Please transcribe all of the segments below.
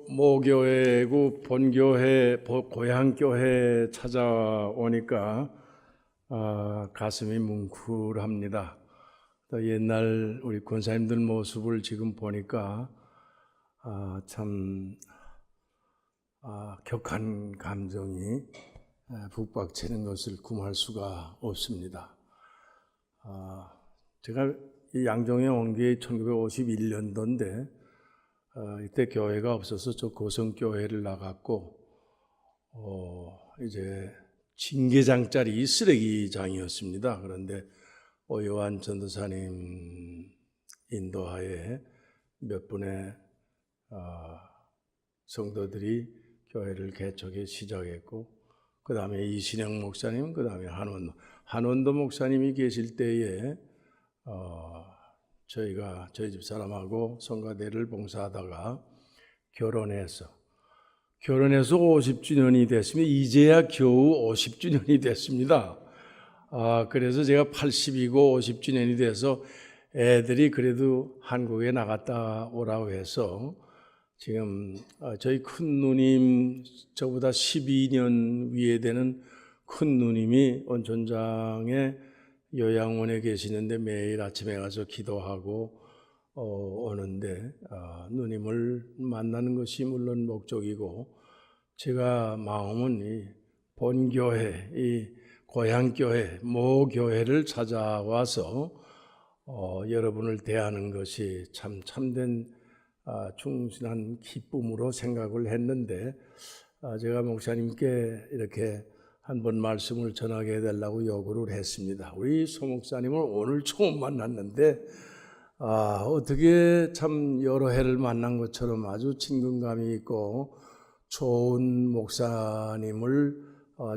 모교회고 본교회, 고향교회 찾아오니까 가슴이 뭉클합니다. 또 옛날 우리 권사님들 모습을 지금 보니까 참 격한 감정이 북박치는 것을 금할 수가 없습니다. 제가 이 양정에 온 게 1951년도인데 이때 교회가 없어서 저 고성교회를 나갔고 이제 징계장짜리 쓰레기장이었습니다. 그런데 오요한 전도사님 인도하에 몇 분의 성도들이 교회를 개척에 시작했고, 그 다음에 이신영 목사님, 그 다음에 한원도 목사님이 계실 때에 저희 집 사람하고 성가대를 봉사하다가 결혼해서 50주년이 됐으면 이제야 겨우 50주년이 됐습니다. 그래서 제가 80이고 50주년이 돼서 애들이 그래도 한국에 나갔다 오라고 해서 지금 저희 큰 누님, 저보다 12년 위에 되는 큰 누님이 온천장에 요양원에 계시는데 매일 아침에 가서 기도하고 오는데 누님을 만나는 것이 물론 목적이고, 제가 마음은 이 본교회, 이 고향교회, 모교회를 찾아와서 여러분을 대하는 것이 참된 충신한 기쁨으로 생각을 했는데, 제가 목사님께 이렇게 한번 말씀을 전하게 해달라고 요구를 했습니다. 우리 소 목사님을 오늘 처음 만났는데 어떻게 참 여러 해를 만난 것처럼 아주 친근감이 있고 좋은 목사님을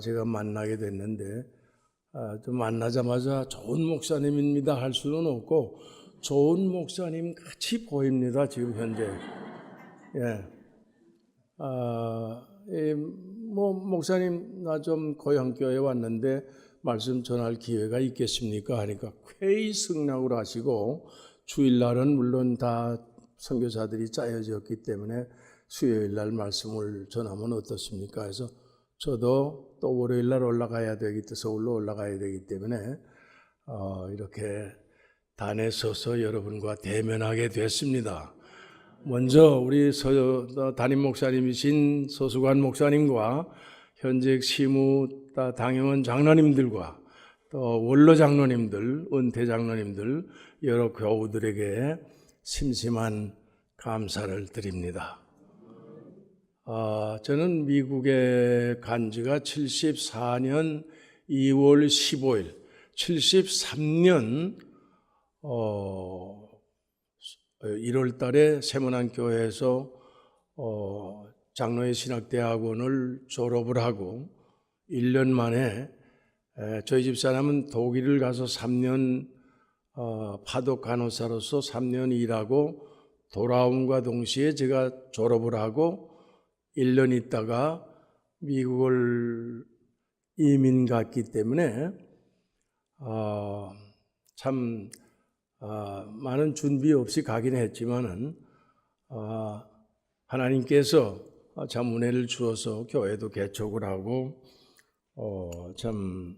제가 만나게 됐는데, 좀 만나자마자 좋은 목사님입니다 할 수는 없고 좋은 목사님 같이 보입니다 지금 현재. 목사님 나 좀 고향교회 왔는데 말씀 전할 기회가 있겠습니까 하니까 쾌히 승낙을 하시고, 주일날은 물론 다 선교사들이 짜여졌기 때문에 수요일날 말씀을 전하면 어떻습니까 해서 저도 또 월요일날 올라가야 되기 때문에 서울로 올라가야 되기 때문에 이렇게 단에 서서 여러분과 대면하게 됐습니다. 먼저 우리 담임 목사님이신 서수관 목사님과 현직 시무 당임원 장로님들과 또 원로 장로님들, 은퇴 장로님들, 여러 교우들에게 심심한 감사를 드립니다. 저는 미국에 간 지가 74년 2월 15일, 73년 1월 달에 세문안교회에서 장로의 신학대학원을 졸업을 하고 1년 만에 저희 집사람은 독일을 가서 3년 파독 간호사로서 3년 일하고 돌아옴과 동시에 제가 졸업을 하고 1년 있다가 미국을 이민 갔기 때문에 참 많은 준비 없이 가긴 했지만은 하나님께서 참 은혜를 주어서 교회도 개척을 하고 참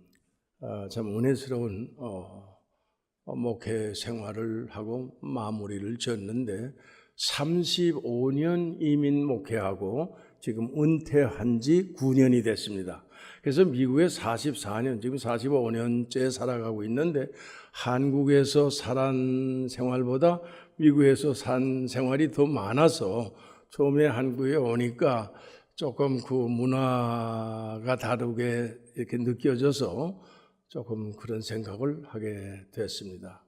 은혜스러운 목회 생활을 하고 마무리를 지었는데, 35년 이민 목회하고 지금 은퇴한 지 9년이 됐습니다. 그래서 미국에 44년, 지금 45년째 살아가고 있는데, 한국에서 살한 생활보다 미국에서 산 생활이 더 많아서 처음에 한국에 오니까 조금 그 문화가 다르게 이렇게 느껴져서 조금 그런 생각을 하게 됐습니다.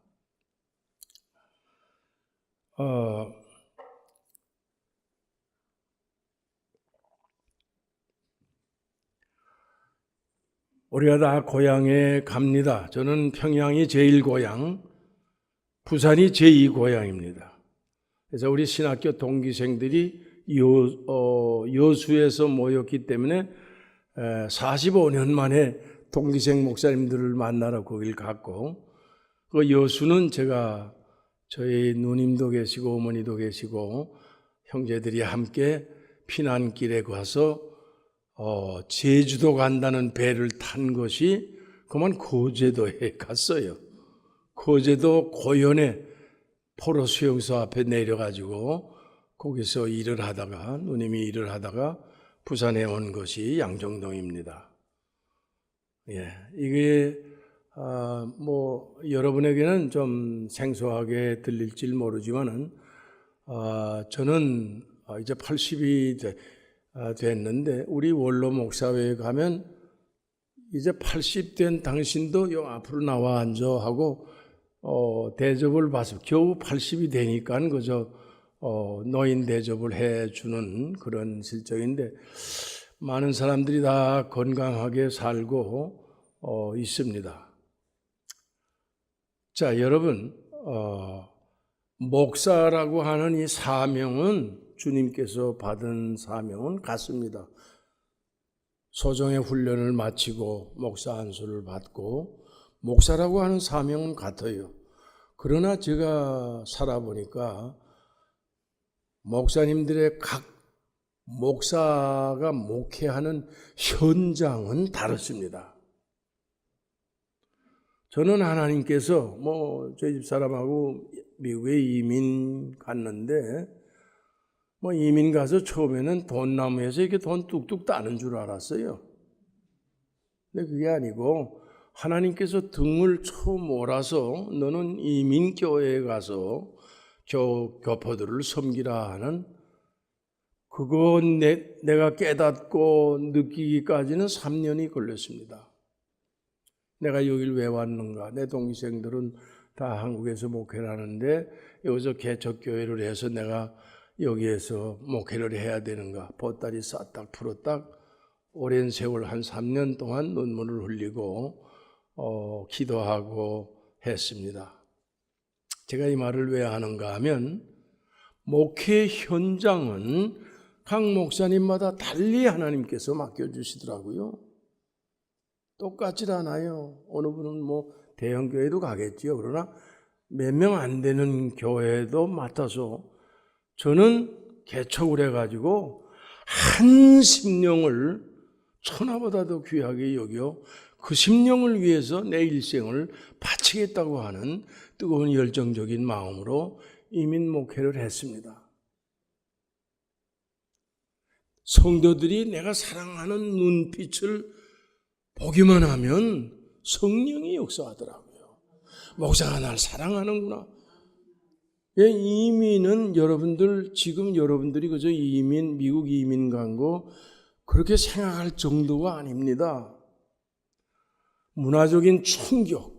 우리가 다 고향에 갑니다. 저는 평양이 제일 고향, 부산이 제2 고향입니다. 그래서 우리 신학교 동기생들이 여수에서 모였기 때문에 45년 만에 동기생 목사님들을 만나러 거길 갔고, 그 여수는 제가 저희 누님도 계시고 어머니도 계시고 형제들이 함께 피난길에 가서 제주도 간다는 배를 탄 것이 그만 거제도에 갔어요. 거제도 고연에 포로 수용소 앞에 내려가지고 거기서 일을 하다가 누님이 일을 하다가 부산에 온 것이 양정동입니다. 예, 이게 여러분에게는 좀 생소하게 들릴지 모르지만은 저는 이제 80이 됐는데 우리 원로 목사회에 가면 이제 80된 당신도 요 앞으로 나와 앉아 하고 대접을 받습니다. 겨우 80이 되니까 그저 노인 대접을 해주는 그런 실정인데 많은 사람들이 다 건강하게 살고 있습니다. 자, 여러분, 목사라고 하는 이 사명은 주님께서 받은 사명은 같습니다. 소정의 훈련을 마치고 목사 안수를 받고 목사라고 하는 사명은 같아요. 그러나 제가 살아보니까 목사님들의 각 목사가 목회하는 현장은 다릅니다. 저는 하나님께서 저희 집 사람하고 미국에 이민 갔는데 이민 가서 처음에는 돈나무에서 이렇게 돈 뚝뚝 따는 줄 알았어요. 근데 그게 아니고 하나님께서 등을 쳐 몰아서 너는 이민교회에 가서 교포들을 섬기라 하는 그건 내가 깨닫고 느끼기까지는 3년이 걸렸습니다. 내가 여길 왜 왔는가? 내 동생들은 다 한국에서 목회를 하는데 여기서 개척교회를 해서 내가 여기에서 목회를 해야 되는가? 보따리 싸딱 풀었딱 오랜 세월 한 3년 동안 눈물을 흘리고 기도하고 했습니다. 제가 이 말을 왜 하는가 하면 목회 현장은 각 목사님마다 달리 하나님께서 맡겨주시더라고요. 똑같지 않아요. 어느 분은 대형 교회도 가겠지요. 그러나 몇 명 안 되는 교회도 맡아서 저는 개척을 해가지고 한 심령을 천하보다도 귀하게 여겨 그 심령을 위해서 내 일생을 바치겠다고 하는 뜨거운 열정적인 마음으로 이민 목회를 했습니다. 성도들이 내가 사랑하는 눈빛을 보기만 하면 성령이 역사하더라고요. 목사가 날 사랑하는구나. 이민은 지금 여러분들이 그저 미국 이민 간 거 그렇게 생각할 정도가 아닙니다. 문화적인 충격.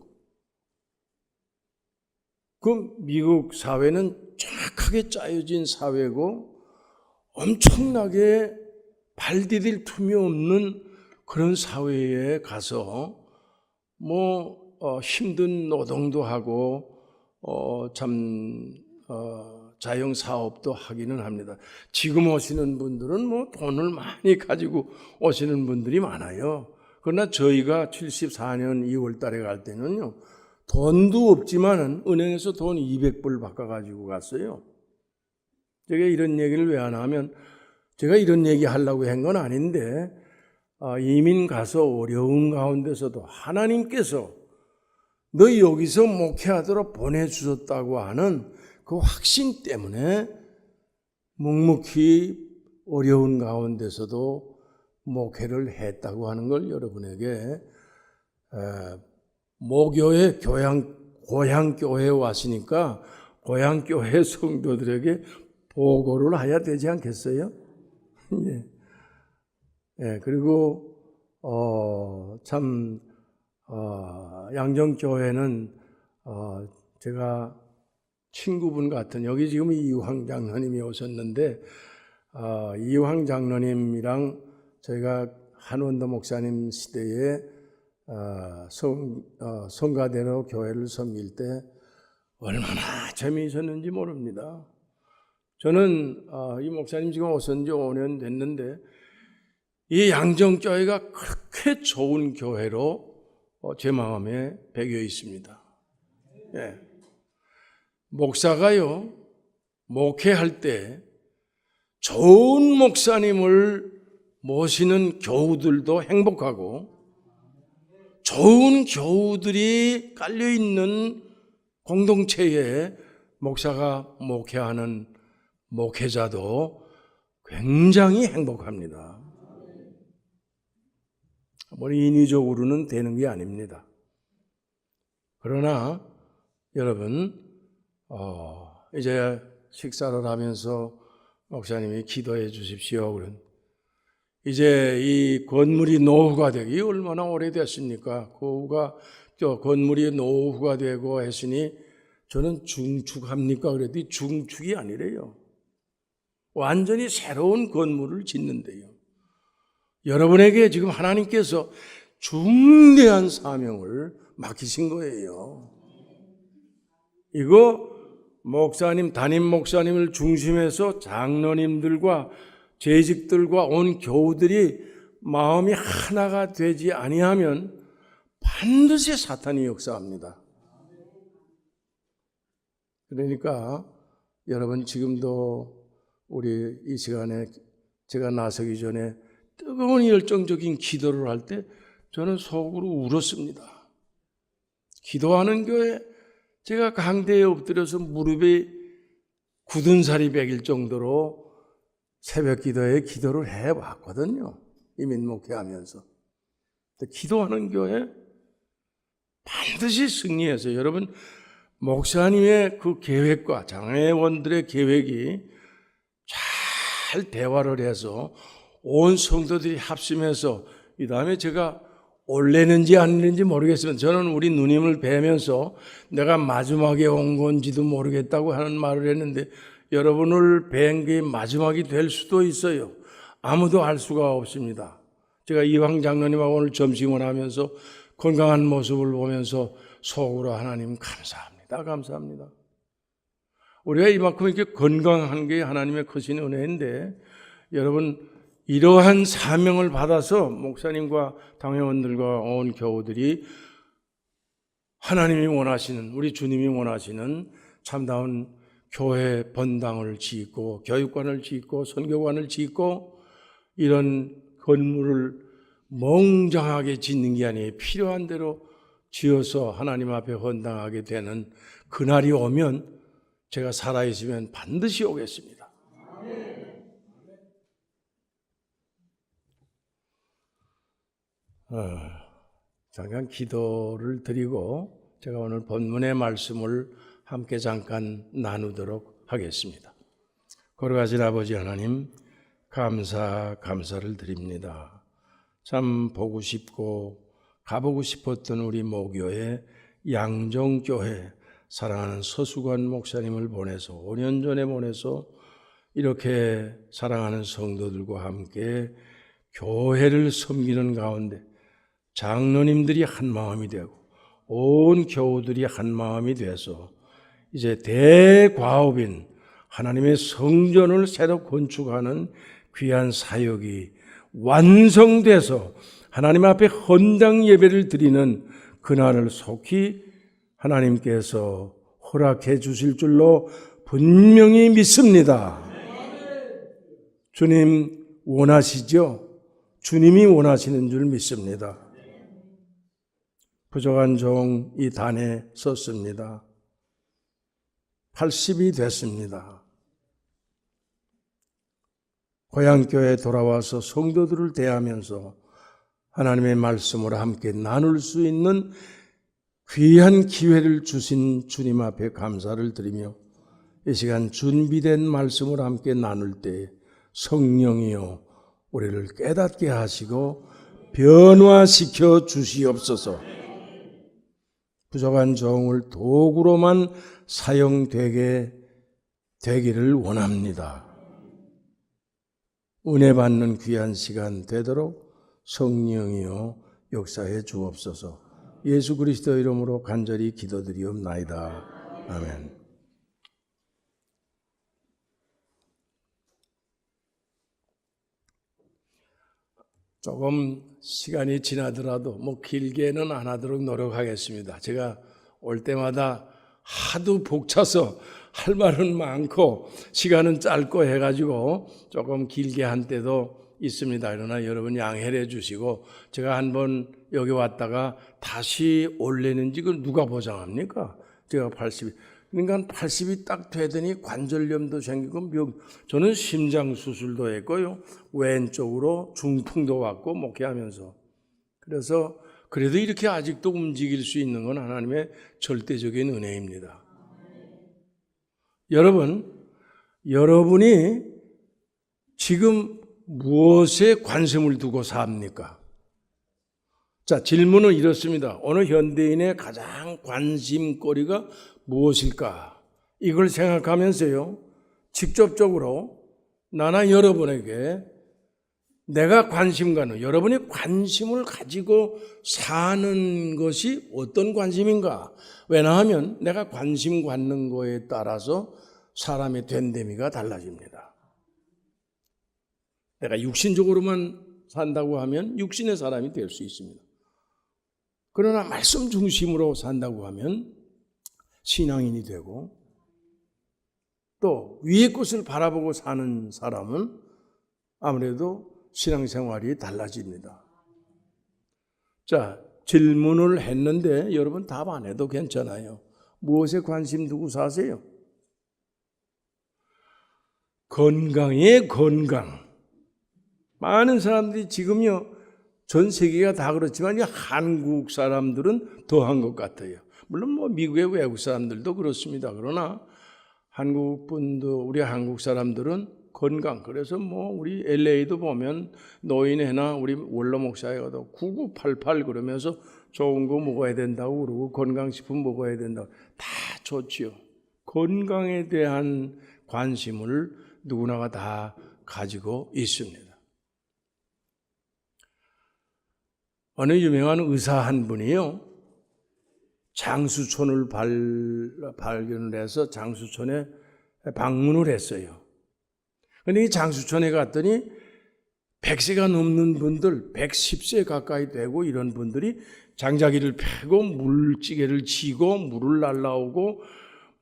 그 미국 사회는 정확하게 짜여진 사회고 엄청나게 발 디딜 틈이 없는 그런 사회에 가서 힘든 노동도 하고 자영 사업도 하기는 합니다. 지금 오시는 분들은 돈을 많이 가지고 오시는 분들이 많아요. 그러나 저희가 74년 2월 달에 갈 때는요, 돈도 없지만은 은행에서 돈 200불 바꿔가지고 갔어요. 제가 이런 얘기를 왜 하나 하면, 제가 이런 얘기 하려고 한 건 아닌데, 이민 가서 어려운 가운데서도 하나님께서 너 여기서 목회하도록 보내주셨다고 하는 그 확신 때문에 묵묵히 어려운 가운데서도 목회를 했다고 하는 걸 여러분에게 모교회 고향교회에 왔으니까 고향교회 성도들에게 보고를 해야 되지 않겠어요? 예. 그리고 양정교회는 제가 친구분 같은, 여기 지금 이황 장로님이 오셨는데 이황 장로님이랑 저희가 한원도 목사님 시대에 성가대로 교회를 섬길 때 얼마나 재미있었는지 모릅니다. 저는 이 목사님 지금 오신 지 5년 됐는데 이 양정교회가 그렇게 좋은 교회로 제 마음에 배겨 있습니다. 예. 목사가요, 목회할 때 좋은 목사님을 모시는 교우들도 행복하고 좋은 교우들이 깔려있는 공동체에 목사가 목회하는 목회자도 굉장히 행복합니다. 뭐 인위적으로는 되는 게 아닙니다. 그러나 여러분 이제 식사를 하면서 목사님이 기도해 주십시오. 그런 이제 이 건물이 노후가 되기 얼마나 오래됐습니까? 건물이 노후가 되고 했으니 저는 중축합니까? 그랬더니 중축이 아니래요. 완전히 새로운 건물을 짓는데요. 여러분에게 지금 하나님께서 중대한 사명을 맡기신 거예요. 이거 목사님, 담임 목사님을 중심해서 장로님들과 재직들과 온 교우들이 마음이 하나가 되지 아니하면 반드시 사탄이 역사합니다. 그러니까 여러분 지금도 우리 이 시간에 제가 나서기 전에 뜨거운 열정적인 기도를 할 때 저는 속으로 울었습니다. 기도하는 교회 제가 강대에 엎드려서 무릎에 굳은 살이 배길 정도로 새벽 기도에 기도를 해왔거든요. 이민 목회하면서. 기도하는 교회 반드시 승리해서 여러분 목사님의 그 계획과 장회원들의 계획이 잘 대화를 해서 온 성도들이 합심해서 이 다음에 제가 올래는지 아니는지 모르겠으면 저는 우리 누님을 뵈면서 내가 마지막에 온 건지도 모르겠다고 하는 말을 했는데 여러분을 뵌 게 마지막이 될 수도 있어요. 아무도 알 수가 없습니다. 제가 이황 장로님하고 오늘 점심을 하면서 건강한 모습을 보면서 속으로 하나님 감사합니다. 감사합니다. 우리가 이만큼 이렇게 건강한 게 하나님의 크신 은혜인데 여러분 이러한 사명을 받아서 목사님과 당회원들과 온 교우들이 하나님이 원하시는 우리 주님이 원하시는 참다운 교회 본당을 짓고 교육관을 짓고 선교관을 짓고 이런 건물을 멍장하게 짓는 게 아니에요. 필요한 대로 지어서 하나님 앞에 헌당하게 되는 그날이 오면 제가 살아있으면 반드시 오겠습니다. 잠깐 기도를 드리고 제가 오늘 본문의 말씀을 함께 잠깐 나누도록 하겠습니다. 거룩하신 아버지 하나님 감사를 드립니다. 참 보고 싶고 가보고 싶었던 우리 모교회 양정교회 사랑하는 서수관 목사님을 보내서 5년 전에 보내서 이렇게 사랑하는 성도들과 함께 교회를 섬기는 가운데 장로님들이 한 마음이 되고 온 교우들이 한 마음이 돼서 이제 대과업인 하나님의 성전을 새로 건축하는 귀한 사역이 완성돼서 하나님 앞에 헌당 예배를 드리는 그날을 속히 하나님께서 허락해 주실 줄로 분명히 믿습니다. 주님 원하시죠? 주님이 원하시는 줄 믿습니다. 부족한 종 이 단에 섰습니다. 80이 됐습니다. 고향교회에 돌아와서 성도들을 대하면서 하나님의 말씀을 함께 나눌 수 있는 귀한 기회를 주신 주님 앞에 감사를 드리며 이 시간 준비된 말씀을 함께 나눌 때 성령이여 우리를 깨닫게 하시고 변화시켜 주시옵소서. 부족한 종을 도구로만 사용되게 되기를 원합니다. 은혜 받는 귀한 시간 되도록 성령이여 역사해 주옵소서. 예수 그리스도 이름으로 간절히 기도드리옵나이다. 아멘. 조금 시간이 지나더라도 길게는 안 하도록 노력하겠습니다. 제가 올 때마다 하도 벅차서 할 말은 많고 시간은 짧고 해가지고 조금 길게 한 때도 있습니다. 그러나 여러분 양해해 주시고, 제가 한번 여기 왔다가 다시 올래는지 그걸 누가 보장합니까? 제가 80이, 그러니까 80이 딱 되더니 관절염도 생기고 저는 심장 수술도 했고요, 왼쪽으로 중풍도 왔고 목회하면서. 그래서 그래도 이렇게 아직도 움직일 수 있는 건 하나님의 절대적인 은혜입니다. 여러분이 지금 무엇에 관심을 두고 삽니까? 자, 질문은 이렇습니다. 어느 현대인의 가장 관심거리가 무엇일까? 이걸 생각하면서요, 직접적으로 나나 여러분에게 내가 관심 가는, 여러분이 관심을 가지고 사는 것이 어떤 관심인가? 왜냐하면 내가 관심 갖는 거에 따라서 사람의 된데미가 달라집니다. 내가 육신적으로만 산다고 하면 육신의 사람이 될 수 있습니다. 그러나 말씀 중심으로 산다고 하면 신앙인이 되고, 또 위의 것을 바라보고 사는 사람은 아무래도 신앙생활이 달라집니다. 자, 질문을 했는데 여러분 답 안 해도 괜찮아요. 무엇에 관심 두고 사세요? 건강에 건강. 많은 사람들이 지금요, 전 세계가 다 그렇지만 한국 사람들은 더한 것 같아요. 물론 뭐 미국의 외국 사람들도 그렇습니다. 그러나 한국 분도, 우리 한국 사람들은 건강. 그래서 뭐 우리 LA도 보면 노인회나 우리 원로 목사에 가도 9988 그러면서 좋은 거 먹어야 된다고 그러고 건강식품 먹어야 된다고. 다 좋지요. 건강에 대한 관심을 누구나가 다 가지고 있습니다. 어느 유명한 의사 한 분이요, 장수촌을 발견을 해서 장수촌에 방문을 했어요. 그런데 이 장수촌에 갔더니 100세가 넘는 분들, 110세 가까이 되고 이런 분들이 장자기를 패고 물찌개를 지고 물을 날라오고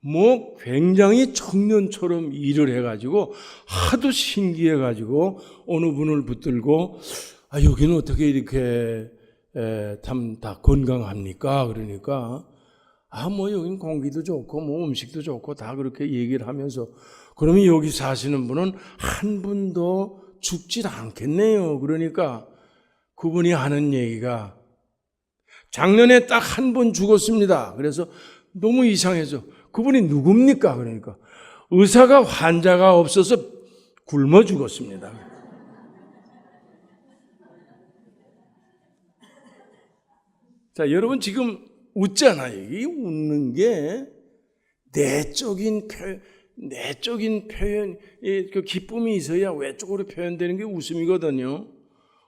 뭐 굉장히 청년처럼 일을 해가지고 하도 신기해가지고 어느 분을 붙들고, 아, 여기는 어떻게 이렇게 다 건강합니까? 그러니까, 아, 뭐 여기는 공기도 좋고 뭐 음식도 좋고 다 그렇게 얘기를 하면서, 그러면 여기 사시는 분은 한 분도 죽질 않겠네요. 그러니까 그분이 하는 얘기가, 작년에 딱 한 번 죽었습니다. 그래서 너무 이상해서, 그분이 누굽니까? 그러니까 의사가 환자가 없어서 굶어 죽었습니다. 자, 여러분 지금 웃잖아요. 이 웃는 게 내적인 표현, 그 기쁨이 있어야 외적으로 표현되는 게 웃음이거든요.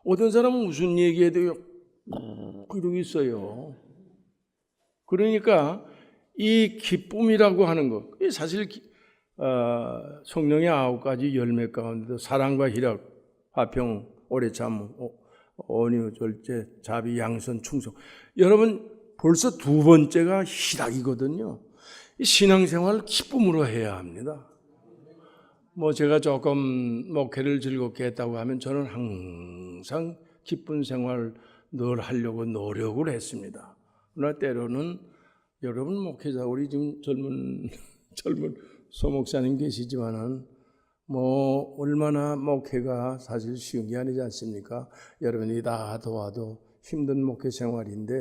어떤 사람은 무슨 얘기해도 이러고 있어요. 그러니까 이 기쁨이라고 하는 것, 사실 성령의 9가지 열매 가운데도 사랑과 희락, 화평, 오래 참, 온유, 절제, 자비, 양선, 충성. 여러분 벌써 두 번째가 희락이거든요. 신앙생활을 기쁨으로 해야 합니다. 뭐 제가 조금 목회를 즐겁게 했다고 하면 저는 항상 기쁜 생활 늘 하려고 노력을 했습니다. 그러나 때로는 여러분 목회자, 우리 지금 젊은 소목사님 계시지만은 뭐 얼마나 목회가 사실 쉬운 게 아니지 않습니까? 여러분이 다 도와도 힘든 목회 생활인데,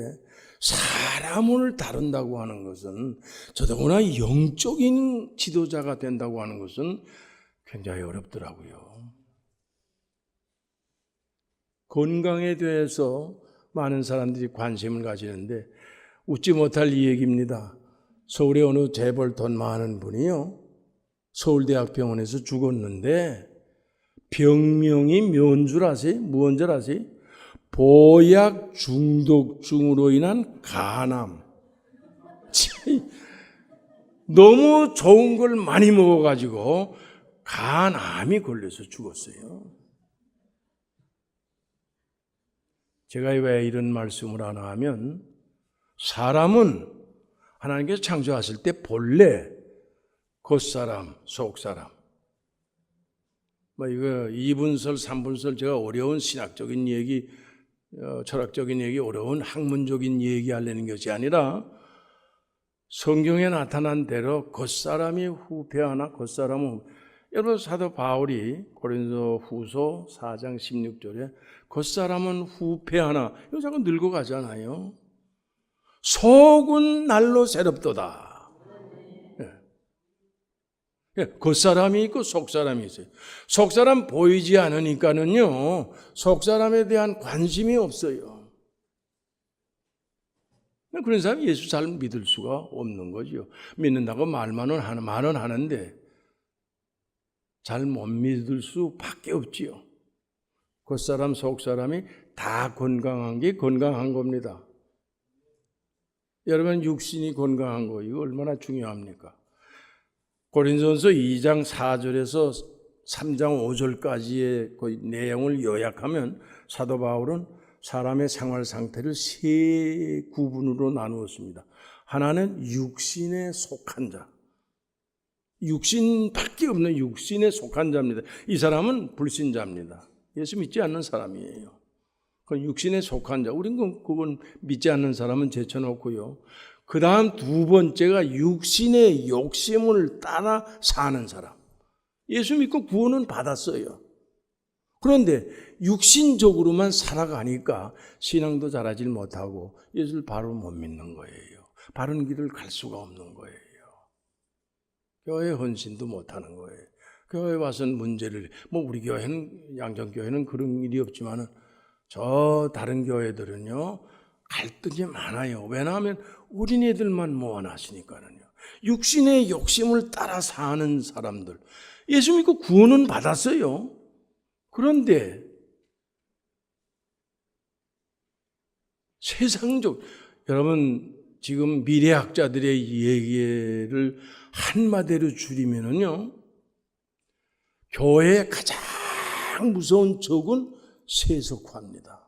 사람을 다룬다고 하는 것은, 더더구나 영적인 지도자가 된다고 하는 것은 굉장히 어렵더라고요. 건강에 대해서 많은 사람들이 관심을 가지는데, 웃지 못할 이 얘기입니다. 서울에 어느 재벌 돈 많은 분이요, 서울대학병원에서 죽었는데 병명이 뭔 줄 아세요? 무언 줄 아세요? 보약 중독증으로 인한 간암. 너무 좋은 걸 많이 먹어가지고 간암이 걸려서 죽었어요. 제가 왜 이런 말씀을 하나 하면, 사람은 하나님께서 창조하실 때 본래 겉사람, 속사람. 이거 2분설, 3분설 제가 어려운 신학적인 얘기, 철학적인 얘기, 어려운 학문적인 얘기 하려는 것이 아니라 성경에 나타난 대로 겉사람이 후패하나 겉사람은 여러분 사도 바울이 고린도 후서 4장 16절에 겉사람은 후패하나 이거 자꾸 늙어가잖아요. 속은 날로 새롭도다. 겉사람이 있고 속사람이 있어요. 속사람 보이지 않으니까는요, 속사람에 대한 관심이 없어요. 그런 사람이 예수 잘 믿을 수가 없는 거죠. 믿는다고 말만은 하는데 잘 못 믿을 수밖에 없지요. 겉사람 속사람이 다 건강한 게 건강한 겁니다. 여러분 육신이 건강한 거 이거 얼마나 중요합니까? 고린도전서 2장 4절에서 3장 5절까지의 그 내용을 요약하면 사도 바울은 사람의 생활 상태를 세 구분으로 나누었습니다. 하나는 육신에 속한 자. 육신밖에 없는 육신에 속한 자입니다. 이 사람은 불신자입니다. 예수 믿지 않는 사람이에요. 그 육신에 속한 자. 우리는 그건 믿지 않는 사람은 제쳐놓고요. 그 다음 두 번째가 육신의 욕심을 따라 사는 사람. 예수 믿고 구원은 받았어요. 그런데 육신적으로만 살아가니까 신앙도 잘하지 못하고 예수를 바로 못 믿는 거예요. 바른 길을 갈 수가 없는 거예요. 교회 헌신도 못하는 거예요. 교회 와서는 문제를, 우리 교회는, 양정교회는 그런 일이 없지만은 저 다른 교회들은요, 갈등이 많아요. 왜냐하면 어린애들만 모아놨으니까는요. 육신의 욕심을 따라 사는 사람들. 예수 믿고 구원은 받았어요. 그런데 세상적, 여러분 지금 미래학자들의 얘기를 한마디로 줄이면은요, 교회의 가장 무서운 적은 세속화입니다.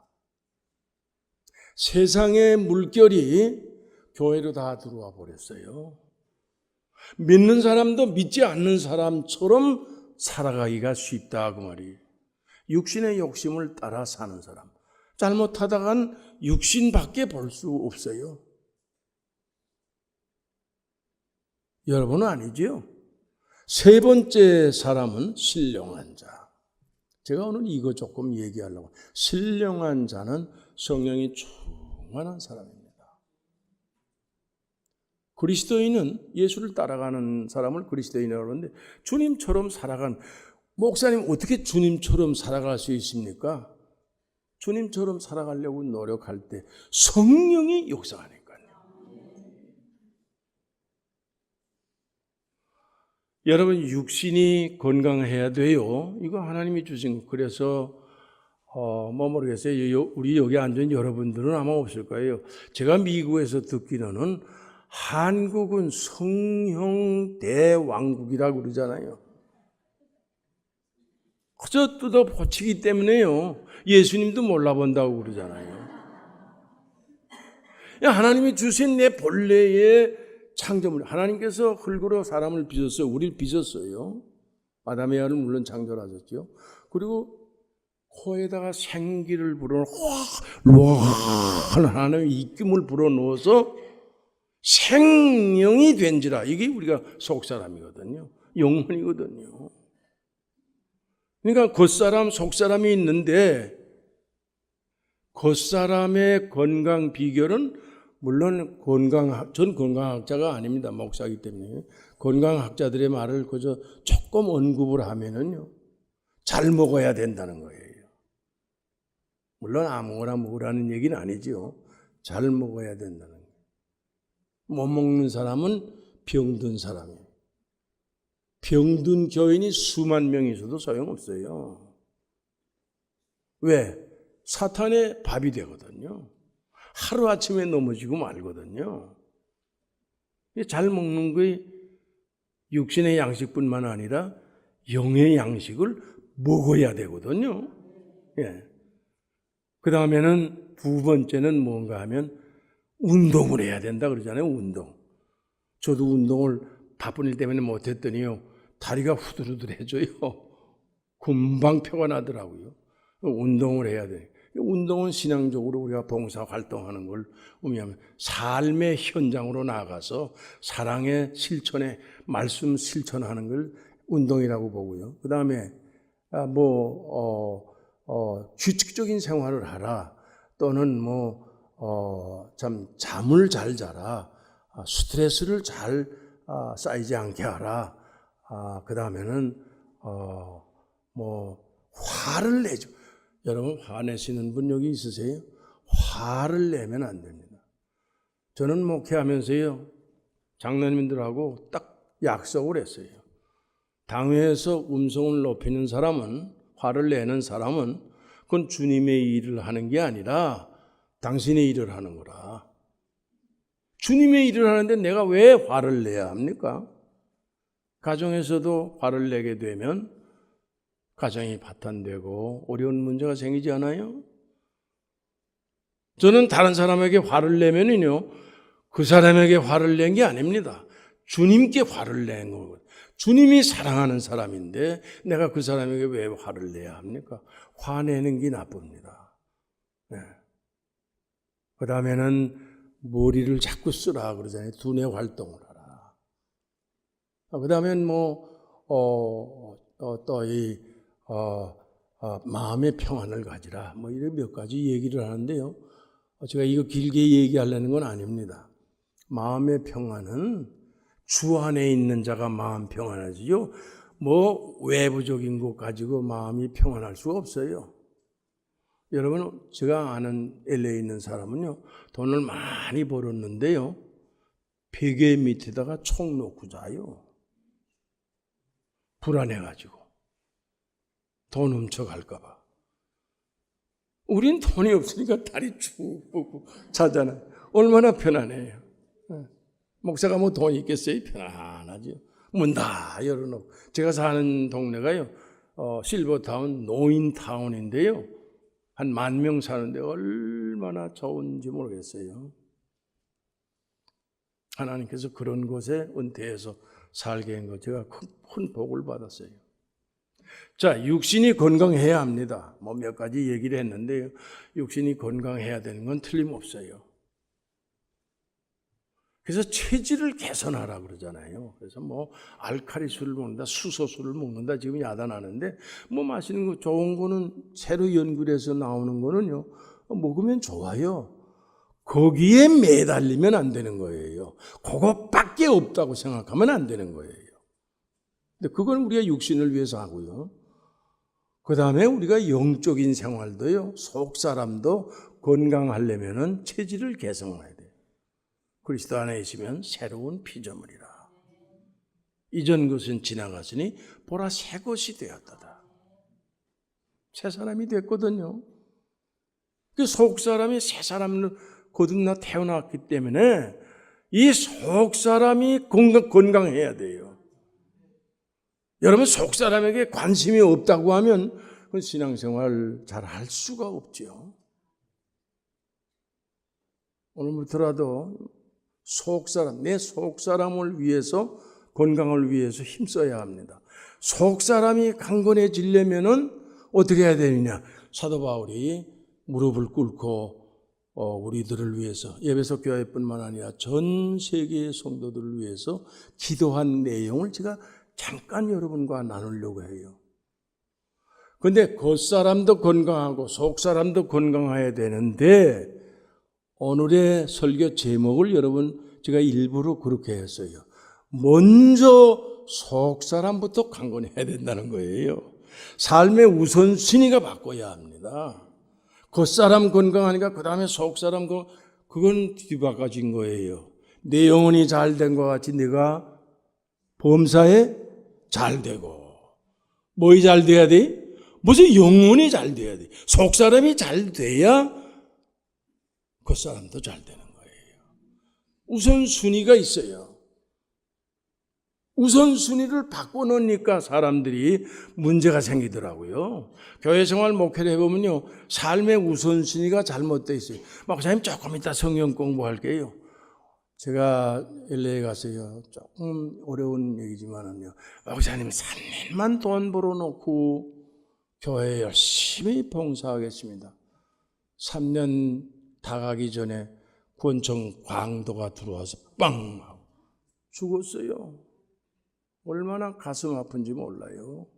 세상의 물결이 교회로 다 들어와 버렸어요. 믿는 사람도 믿지 않는 사람처럼 살아가기가 쉽다 그 말이에요. 육신의 욕심을 따라 사는 사람. 잘못하다간 육신밖에 볼 수 없어요. 여러분은 아니죠? 세 번째 사람은 신령한 자. 제가 오늘 이거 조금 얘기하려고. 신령한 자는 성령이 충만한 사람입니다. 그리스도인은 예수를 따라가는 사람을 그리스도인이라고 하는데 주님처럼 살아간, 목사님 어떻게 주님처럼 살아갈 수 있습니까? 주님처럼 살아가려고 노력할 때 성령이 역사하니까요. 여러분 육신이 건강해야 돼요. 이거 하나님이 주신 거. 그래서 모르겠어요. 우리 여기 앉은 여러분들은 아마 없을 거예요. 제가 미국에서 듣기로는 한국은 성형 대왕국이라고 그러잖아요. 그저 뜯어 고치기 때문에요. 예수님도 몰라본다고 그러잖아요. 하나님이 주신 내 본래의 창조물, 하나님께서 흙으로 사람을 빚었어요. 우리를 빚었어요. 아담 에아를 물론 창조하셨죠. 그리고 코에다가 생기를 불어넣어 하나님의 입김을 불어넣어서 생명이 된지라. 이게 우리가 속사람이거든요. 영혼이거든요. 그러니까 겉사람, 속사람이 있는데 겉사람의 건강 비결은 물론 전 건강학자가 아닙니다. 목사이기 때문에. 건강학자들의 말을 그저 조금 언급을 하면은요, 잘 먹어야 된다는 거예요. 물론 아무거나 먹으라는 얘기는 아니죠. 잘 먹어야 된다는 거예요. 못 먹는 사람은 병든 사람이에요. 병든 교인이 수만 명 있어도 소용없어요. 왜? 사탄의 밥이 되거든요. 하루아침에 넘어지고 말거든요. 잘 먹는 게 육신의 양식뿐만 아니라 영의 양식을 먹어야 되거든요. 예. 그 다음에는 두 번째는 뭔가 하면 운동을 해야 된다 그러잖아요. 운동. 저도 운동을 바쁜 일 때문에 못했더니요, 다리가 후들후들해져요. 금방 표가 나더라고요. 운동을 해야 돼. 운동은 신앙적으로 우리가 봉사 활동하는 걸 의미하면 삶의 현장으로 나가서 사랑의 실천에 말씀 실천하는 걸 운동이라고 보고요. 그 다음에 규칙적인 생활을 하라, 또는 잠을 잘 자라, 스트레스를 잘 쌓이지 않게 하라. 그 다음에는 화를 내죠. 여러분, 화내시는 분 여기 있으세요? 화를 내면 안 됩니다. 저는 목회하면서요, 장로님들하고 딱 약속을 했어요. 당회에서 음성을 높이는 사람은, 화를 내는 사람은 그건 주님의 일을 하는 게 아니라 당신의 일을 하는 거라. 주님의 일을 하는데 내가 왜 화를 내야 합니까? 가정에서도 화를 내게 되면 가정이 파탄되고 어려운 문제가 생기지 않아요? 저는 다른 사람에게 화를 내면은요, 그 사람에게 화를 낸 게 아닙니다. 주님께 화를 낸 거거든요. 주님이 사랑하는 사람인데 내가 그 사람에게 왜 화를 내야 합니까? 화내는 게 나쁩니다. 네. 그 다음에는 머리를 자꾸 쓰라 그러잖아요. 두뇌 활동을 하라. 그 다음엔 마음의 평안을 가지라. 이런 몇 가지 얘기를 하는데요. 제가 이거 길게 얘기하려는 건 아닙니다. 마음의 평안은 주 안에 있는 자가 마음 평안하지요. 외부적인 것 가지고 마음이 평안할 수가 없어요. 여러분, 제가 아는 LA에 있는 사람은요, 돈을 많이 벌었는데요, 베개 밑에다가 총 놓고 자요. 불안해가지고. 돈 훔쳐갈까 봐. 우린 돈이 없으니까 다리 쭉 뻗고 자잖아요. 얼마나 편안해요. 목사가 돈 있겠어요? 편안하죠. 문 다 열어놓고. 제가 사는 동네가요, 실버타운 노인타운인데요, 한 10,000명 사는데 얼마나 좋은지 모르겠어요. 하나님께서 그런 곳에 은퇴해서 살게 한 것, 제가 큰 복을 받았어요. 자, 육신이 건강해야 합니다. 몇 가지 얘기를 했는데요, 육신이 건강해야 되는 건 틀림없어요. 그래서 체질을 개선하라 그러잖아요. 그래서 알칼리술을 먹는다, 수소술을 먹는다, 지금 야단하는데, 마시는 거 좋은 거는 새로 연구해서 나오는 거는요, 먹으면 좋아요. 거기에 매달리면 안 되는 거예요. 그것밖에 없다고 생각하면 안 되는 거예요. 근데 그건 우리가 육신을 위해서 하고요. 그 다음에 우리가 영적인 생활도요, 속 사람도 건강하려면은 체질을 개선해야 돼요. 그리스도 안에 있으면 새로운 피조물이라. 이전 것은 지나갔으니 보라 새 것이 되었다. 새 사람이 됐거든요. 그 속 사람이 새 사람으로 거듭나 태어났기 때문에 이 속 사람이 건강해야 돼요. 여러분, 속 사람에게 관심이 없다고 하면 그 신앙생활 잘 할 수가 없죠. 오늘부터라도 내 속 사람을 위해서, 건강을 위해서 힘써야 합니다. 속 사람이 강건해지려면은 어떻게 해야 되느냐? 사도 바울이 무릎을 꿇고 우리들을 위해서, 에베소 교회뿐만 아니라 전 세계의 성도들을 위해서 기도한 내용을 제가 잠깐 여러분과 나누려고 해요. 그런데 겉사람도 건강하고 속사람도 건강해야 되는데, 오늘의 설교 제목을 여러분 제가 일부러 그렇게 했어요. 먼저 속사람부터 강건해야 된다는 거예요. 삶의 우선순위가 바꿔야 합니다. 겉사람 건강하니까 그 다음에 속사람 그건 뒤바꿔진 거예요. 내 영혼이 잘된 것 같이 내가 범사에 잘 되고, 뭐이 잘 돼야 돼? 무슨 영혼이 잘 돼야 돼. 속사람이 잘 돼야 겉사람도 잘 되는 거예요. 우선순위가 있어요. 우선순위를 바꿔놓으니까 사람들이 문제가 생기더라고요. 교회 생활 목회를 해보면요, 삶의 우선순위가 잘못되어 있어요. 목사님 조금 이따 성경 공부할게요. 제가 LA에 가서요, 조금 어려운 얘기지만은요, 목사님 3년만 돈 벌어놓고 교회에 열심히 봉사하겠습니다. 3년 다 가기 전에 권총 광도가 들어와서 빵 하고 죽었어요. 얼마나 가슴 아픈지 몰라요.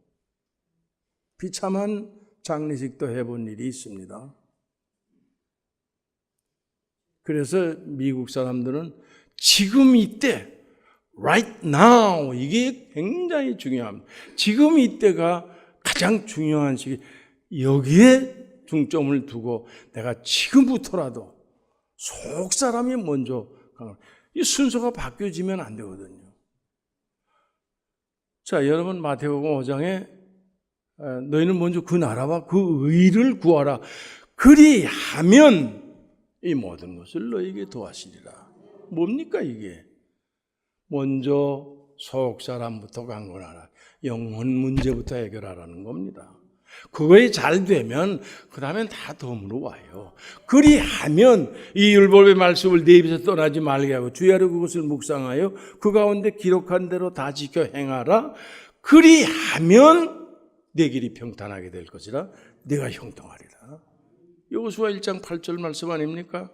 비참한 장례식도 해본 일이 있습니다. 그래서 미국 사람들은 지금 이때, right now, 이게 굉장히 중요합니다. 지금 이때가 가장 중요한 시기, 여기에 중점을 두고 내가 지금부터라도 속 사람이 먼저, 이 순서가 바뀌어지면 안 되거든요. 자, 여러분 마태복음 5장에 너희는 먼저 그 나라와 그 의를 구하라. 그리하면 이 모든 것을 너희에게 도와주리라. 뭡니까 이게? 먼저 속 사람부터 강건하라. 영혼 문제부터 해결하라는 겁니다. 그거에 잘 되면 그 다음엔 다 덤으로 와요. 그리하면 이 율법의 말씀을 내 입에서 떠나지 말게 하고 주야로 그것을 묵상하여 그 가운데 기록한 대로 다 지켜 행하라. 그리하면 내 길이 평탄하게 될 것이라. 내가 형통하리라. 여호수아 1장 8절 말씀 아닙니까?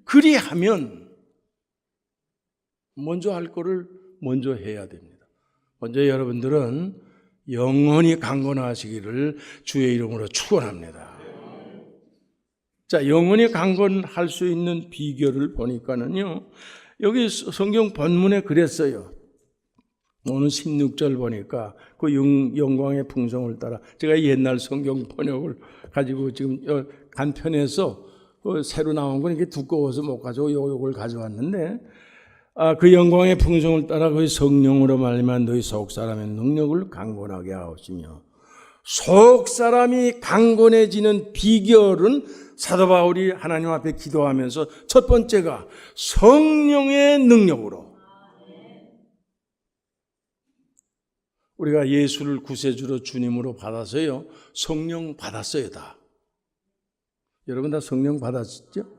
그리하면 먼저 할 거를 먼저 해야 됩니다. 먼저 여러분들은 영원히 강건하시기를 주의 이름으로 축원합니다. 자, 영원히 강건할 수 있는 비결을 보니까는요, 여기 성경 본문에 그랬어요. 오늘 16절 보니까 그 영광의 풍성을 따라, 제가 옛날 성경 번역을 가지고 지금 간편해서 새로 나온 건 이게 두꺼워서 못 가져오고 요걸 가져왔는데, 그 영광의 풍성을 따라 그 성령으로 말미암아 너희 속 사람의 능력을 강건하게 하시며, 속 사람이 강건해지는 비결은 사도 바울이 하나님 앞에 기도하면서 첫 번째가 성령의 능력으로. 우리가 예수를 구세주로 주님으로 받아서요, 성령 받았어요, 다. 여러분 다 성령 받았죠?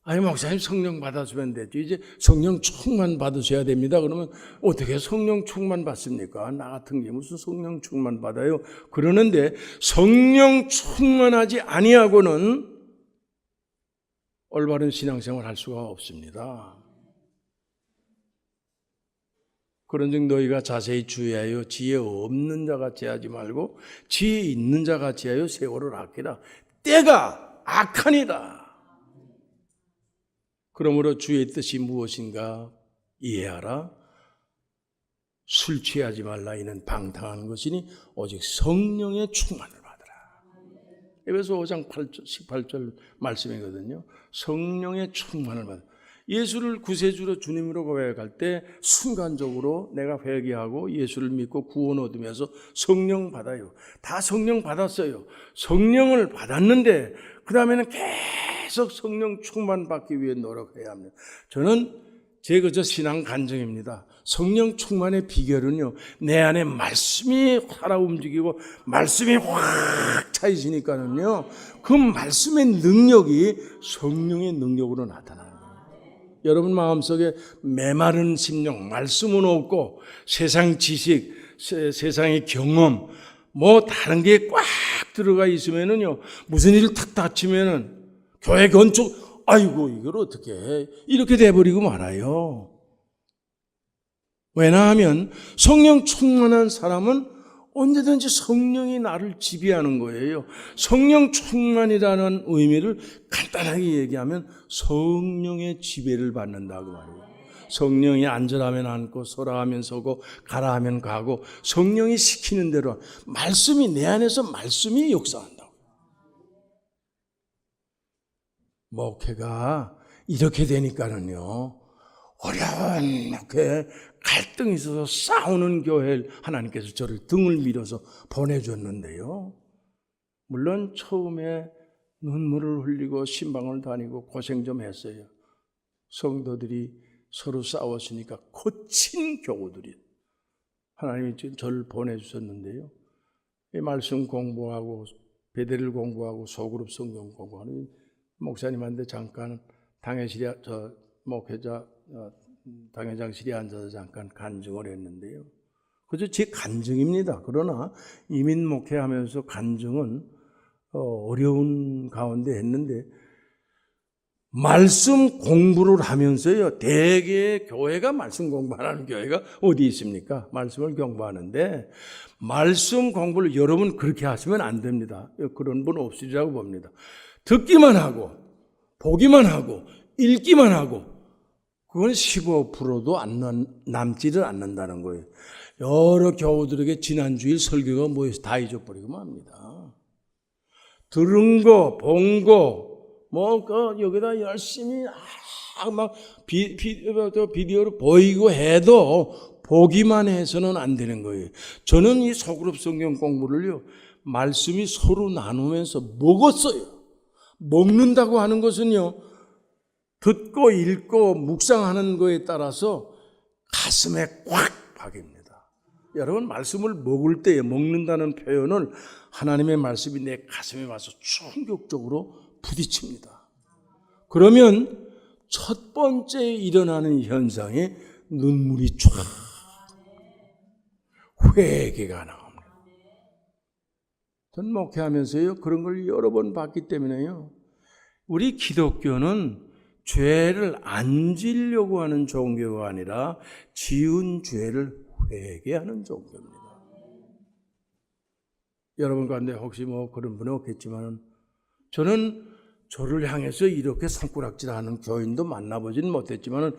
아니, 목사님 성령 받았으면 되죠. 이제 성령 충만 받으셔야 됩니다. 그러면 어떻게 성령 충만 받습니까? 나 같은 게 무슨 성령 충만 받아요? 그러는데 성령 충만하지 아니하고는 올바른 신앙생활 할 수가 없습니다. 그런즉 너희가 자세히 주의하여 지혜 없는 자같이 하지 말고 지혜 있는 자같이 하여 세월을 아끼라. 때가 악하니라. 그러므로 주의 뜻이 무엇인가 이해하라. 술 취하지 말라. 이는 방탕한 것이니 오직 성령의 충만을 받으라. 에베소 5장 18절 말씀이거든요. 성령의 충만을 받으라. 예수를 구세주로 주님으로 고백할 때 순간적으로 내가 회개하고 예수를 믿고 구원 얻으면서 성령 받아요. 다 성령 받았어요. 성령을 받았는데 그 다음에는 계속 성령 충만 받기 위해 노력해야 합니다. 저는 제 그저 신앙 간증입니다. 성령 충만의 비결은요, 내 안에 말씀이 살아 움직이고 말씀이 확 차이지니까는요, 그 말씀의 능력이 성령의 능력으로 나타나요. 여러분 마음속에 메마른 심령, 말씀은 없고 세상 지식, 세상의 경험, 뭐 다른 게 꽉 들어가 있으면은요, 무슨 일 탁 닥치면은 교회 건축, 아이고 이걸 어떻게 해? 이렇게 돼버리고 말아요. 왜냐하면 성령 충만한 사람은 언제든지 성령이 나를 지배하는 거예요. 성령 충만이라는 의미를 간단하게 얘기하면 성령의 지배를 받는다고 말이에요. 성령이 앉으라면 앉고 서라 하면 서고 가라 하면 가고 성령이 시키는 대로 말씀이 내 안에서 말씀이 역사한다고. 목회가 이렇게 되니까는요, 어려운 이렇게 갈등이 있어서 싸우는 교회를 하나님께서 저를 등을 밀어서 보내줬는데요, 물론 처음에 눈물을 흘리고 신방을 다니고 고생 좀 했어요. 성도들이 서로 싸웠으니까 거친 교우들이 하나님이 저를 보내주셨는데요, 이 말씀 공부하고 베드를 공부하고 소그룹 성경 공부하는 목사님한테 잠깐 당회실에 목회자 당회장실에 앉아서 잠깐 간증을 했는데요. 그저 제 간증입니다. 그러나 이민 목회하면서 간증은 어려운 가운데 했는데 말씀 공부를 하면서요. 대개 교회가 말씀 공부 안 하는 교회가 어디 있습니까? 말씀을 공부하는데 말씀 공부를 여러분 그렇게 하시면 안 됩니다. 그런 분 없으리라고 봅니다. 듣기만 하고 보기만 하고 읽기만 하고 그건 15%도 남지를 않는다는 거예요. 여러 교우들에게 지난주일 설교가 뭐였어 다 잊어버리고 맙니다. 들은 거, 본 거, 여기다 열심히 막 비디오로 보이고 해도 보기만 해서는 안 되는 거예요. 저는 이 소그룹 성경 공부를요, 말씀이 서로 나누면서 먹었어요. 먹는다고 하는 것은요, 듣고 읽고 묵상하는 거에 따라서 가슴에 꽉 박입니다. 여러분 말씀을 먹을 때에 먹는다는 표현을 하나님의 말씀이 내 가슴에 와서 충격적으로 부딪힙니다. 그러면 첫 번째 일어나는 현상에 눈물이 쫙 회개가 나옵니다. 전 목회하면서요 그런 걸 여러 번 봤기 때문에요. 우리 기독교는 죄를 안 지려고 하는 종교가 아니라 지은 죄를 회개하는 종교입니다. 여러분 가운데 혹시 그런 분은 없겠지만 저는 저를 향해서 이렇게 손가락질하는 교인도 만나보지는 못했지만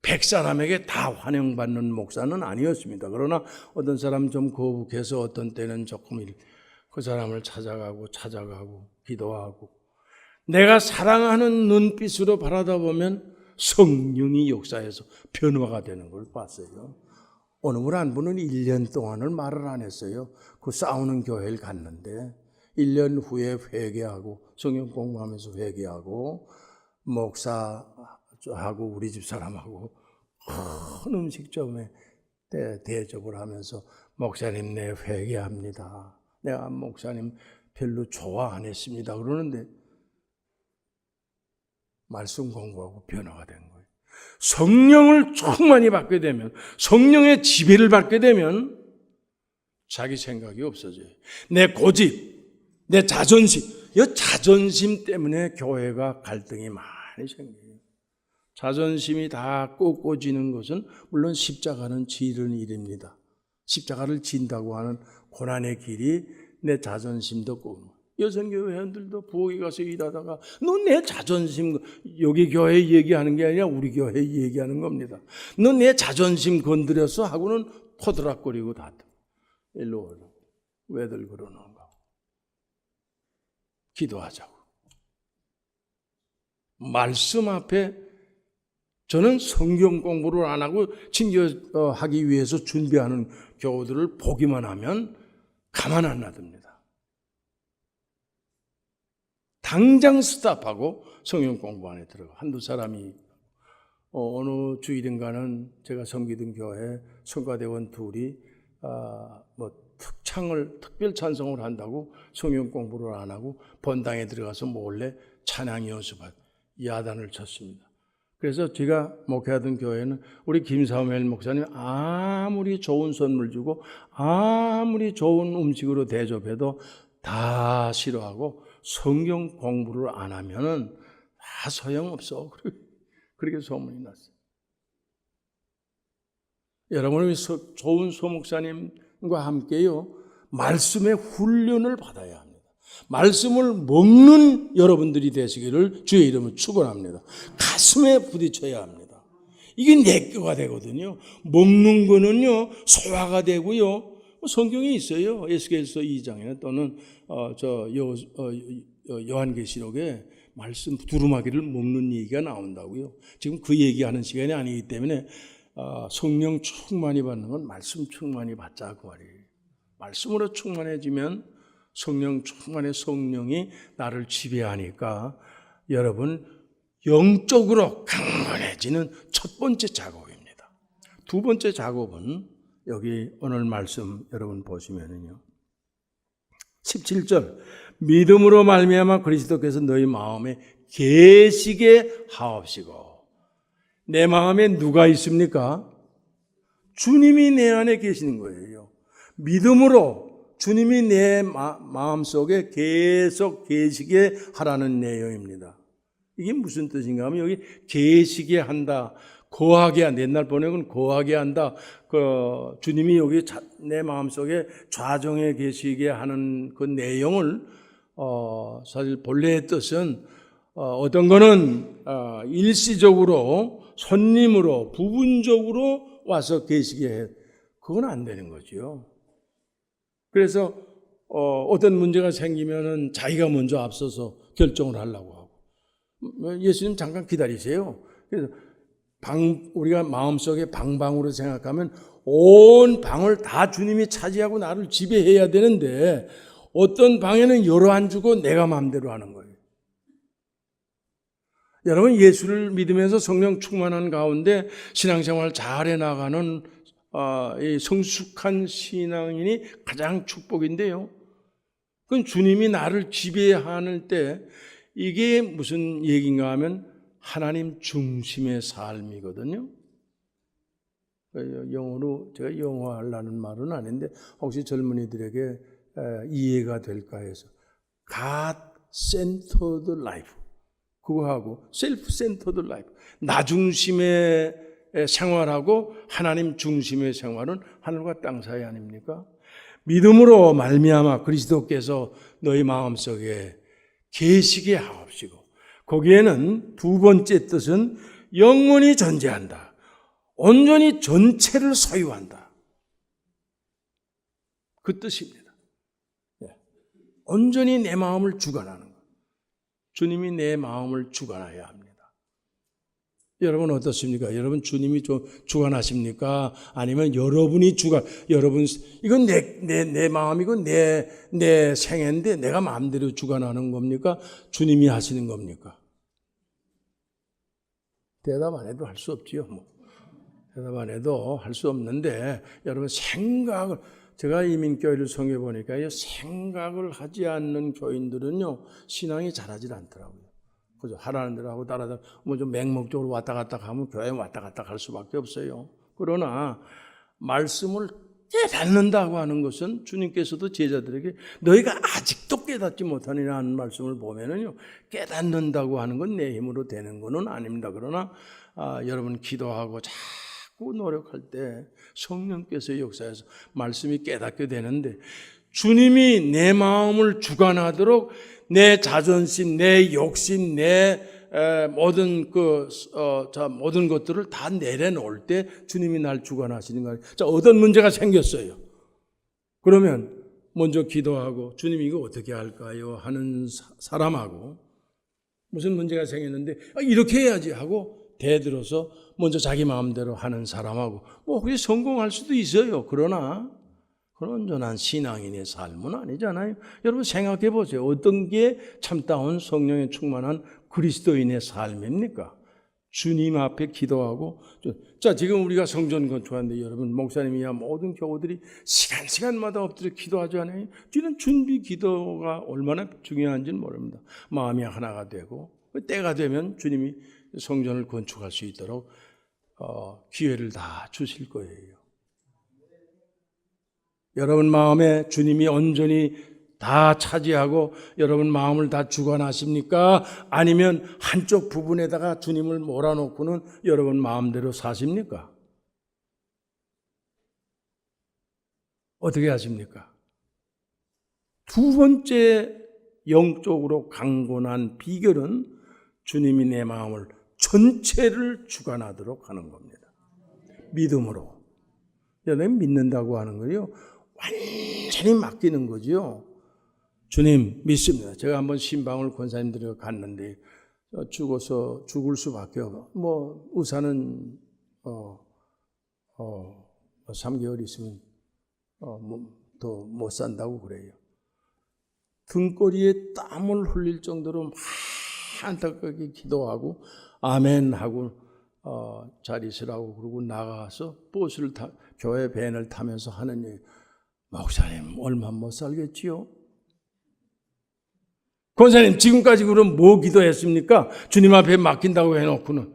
100사람에게 다 환영받는 목사는 아니었습니다. 그러나 어떤 사람 좀 거북해서 어떤 때는 조금 그 사람을 찾아가고 기도하고 내가 사랑하는 눈빛으로 바라다 보면 성령이 역사해서 변화가 되는 걸 봤어요. 어느 분 한 분은 1년 동안을 말을 안 했어요. 그 싸우는 교회를 갔는데 1년 후에 회개하고 성경 공부하면서 회개하고 목사하고 우리 집 사람하고 큰 음식점에 대접을 하면서 목사님 내 회개합니다. 내가 목사님 별로 좋아 안 했습니다. 그러는데 말씀 공부하고 변화가 된 거예요. 성령을 충만히 받게 되면 성령의 지배를 받게 되면 자기 생각이 없어져요. 내 고집, 내 자존심, 이 자존심 때문에 교회가 갈등이 많이 생겨요. 자존심이 다 꺾어지는 것은 물론 십자가는 지는 일입니다. 십자가를 진다고 하는 고난의 길이 내 자존심도 꺾고 여성교회 회원들도 부엌에 가서 일하다가 너 내 자존심 여기 교회 얘기하는 게 아니라 우리 교회 얘기하는 겁니다. 너 내 자존심 건드렸어 하고는 토드락거리고 다투. 일로 오라. 왜들 그러는가? 기도하자고. 말씀 앞에 저는 성경 공부를 안 하고 친교하기 위해서 준비하는 교우들을 보기만 하면 가만 안 놔둡니다. 당장 스탑하고 성경 공부 안에 들어가. 한두 사람이 어느 주일인가는 제가 섬기던 교회 성가대원 둘이 특별 찬송을 한다고 성경 공부를 안 하고 본당에 들어가서 몰래 찬양 연습할 야단을 쳤습니다. 그래서 제가 목회하던 교회는 우리 김사무엘 목사님 아무리 좋은 선물 주고 아무리 좋은 음식으로 대접해도 다 싫어하고 성경 공부를 안 하면은 다 소용없어. 그렇게 소문이 났어요. 여러분이 좋은 소목사님과 함께요, 말씀의 훈련을 받아야 합니다. 말씀을 먹는 여러분들이 되시기를 주의 이름으로 축원합니다. 가슴에 부딪혀야 합니다. 이게 내꺼가 되거든요. 먹는 거는요, 소화가 되고요. 성경에 있어요. 에스겔서 2장에 또는 요한계시록에 말씀 두루마기를 먹는 얘기가 나온다고요. 지금 그 얘기하는 시간이 아니기 때문에 성령 충만히 받는 건 말씀 충만히 받자 그 말이에요. 말씀으로 충만해지면 성령 충만의 성령이 나를 지배하니까 여러분 영적으로 강건해지는 첫 번째 작업입니다. 두 번째 작업은 여기 오늘 말씀 여러분 보시면은요. 17절 믿음으로 말미암아 그리스도께서 너희 마음에 계시게 하옵시고. 내 마음에 누가 있습니까? 주님이 내 안에 계시는 거예요. 믿음으로 주님이 내 마음속에 계속 계시게 하라는 내용입니다. 이게 무슨 뜻인가 하면 여기 계시게 한다, 거하게 한다. 옛날 번역은 거하게 한다. 주님이 여기 내 마음속에 좌정에 계시게 하는 그 내용을 사실 본래의 뜻은 어떤 거는 일시적으로 손님으로 부분적으로 와서 계시게 해. 그건 안 되는 거죠. 그래서 어떤 문제가 생기면은 자기가 먼저 앞서서 결정을 하려고 하고, 예수님 잠깐 기다리세요. 그래서 우리가 마음속에 방방으로 생각하면 온 방을 다 주님이 차지하고 나를 지배해야 되는데, 어떤 방에는 열어 안 주고 내가 마음대로 하는 거예요. 여러분, 예수를 믿으면서 성령 충만한 가운데 신앙생활 잘해 나가는 이 성숙한 신앙인이 가장 축복인데요. 그건 주님이 나를 지배하는 때, 이게 무슨 얘기인가 하면 하나님 중심의 삶이거든요. 영어로 제가 영어하려는 말은 아닌데 혹시 젊은이들에게 이해가 될까 해서 God-centered life, 그거하고 self-centered life, 나 중심의 생활하고 하나님 중심의 생활은 하늘과 땅 사이 아닙니까? 믿음으로 말미암아 그리스도께서 너희 마음속에 계시게 하옵시고, 거기에는 두 번째 뜻은 영원히 존재한다, 온전히 전체를 소유한다, 그 뜻입니다. 온전히 내 마음을 주관하는 것. 주님이 내 마음을 주관해야 합니다. 여러분 어떻습니까? 여러분 주님이 주관하십니까? 아니면 여러분이 이건 내 마음이고 내 생애인데 내가 마음대로 주관하는 겁니까? 주님이 하시는 겁니까? 대답 안 해도 할 수 없지요. 대답 안 해도 할 수 없는데, 여러분 제가 이민교회를 섬겨 보니까 생각을 하지 않는 교인들은요, 신앙이 잘하지 않더라고요. 그죠? 하라는 대로 하고 따라다 좀 맹목적으로 왔다 갔다 하면 교회에 왔다 갔다 갈 수밖에 없어요. 그러나 말씀을 깨닫는다고 하는 것은 주님께서도 제자들에게 너희가 아직도 깨닫지 못하니라는 말씀을 보면은요, 깨닫는다고 하는 건 내 힘으로 되는 것은 아닙니다. 그러나 여러분 기도하고 자꾸 노력할 때 성령께서 역사해서 말씀이 깨닫게 되는데, 주님이 내 마음을 주관하도록 내 자존심, 내 욕심, 내 모든 모든 것들을 다 내려놓을 때 주님이 날 주관하시는 거예요. 자, 어떤 문제가 생겼어요. 그러면 먼저 기도하고 주님 이거 어떻게 할까요? 하는 사람하고, 무슨 문제가 생겼는데 이렇게 해야지 하고 대들어서 먼저 자기 마음대로 하는 사람하고, 그게 성공할 수도 있어요. 그러나 그런 온전한 신앙인의 삶은 아니잖아요. 여러분 생각해 보세요. 어떤 게 참다운 성령에 충만한 그리스도인의 삶입니까? 주님 앞에 기도하고, 자, 지금 우리가 성전 건축하는데 여러분, 목사님이야 모든 교우들이 시간마다 엎드려 기도하지 않아요? 뒤는 준비 기도가 얼마나 중요한지는 모릅니다. 마음이 하나가 되고, 때가 되면 주님이 성전을 건축할 수 있도록 기회를 다 주실 거예요. 여러분 마음에 주님이 온전히 다 차지하고 여러분 마음을 다 주관하십니까? 아니면 한쪽 부분에다가 주님을 몰아놓고는 여러분 마음대로 사십니까? 어떻게 하십니까? 두 번째 영적으로 강건한 비결은 주님이 내 마음을 전체를 주관하도록 하는 겁니다. 믿음으로. 여러분 믿는다고 하는 거요, 완전히 맡기는 거죠. 주님 믿습니다. 제가 한번 신방을 권사님들과 갔는데 죽어서 죽을 수밖에 없어. 의사는 3개월 있으면 더 못 산다고 그래요. 등골이에 땀을 흘릴 정도로 막 안타깝게 기도하고 아멘 하고 잘 있으라고 그러고 나가서 버스를 교회 밴을 타면서 하는 얘기, 목사님 얼마 못 살겠지요? 권사님 지금까지 그럼 뭐 기도했습니까? 주님 앞에 맡긴다고 해놓고는.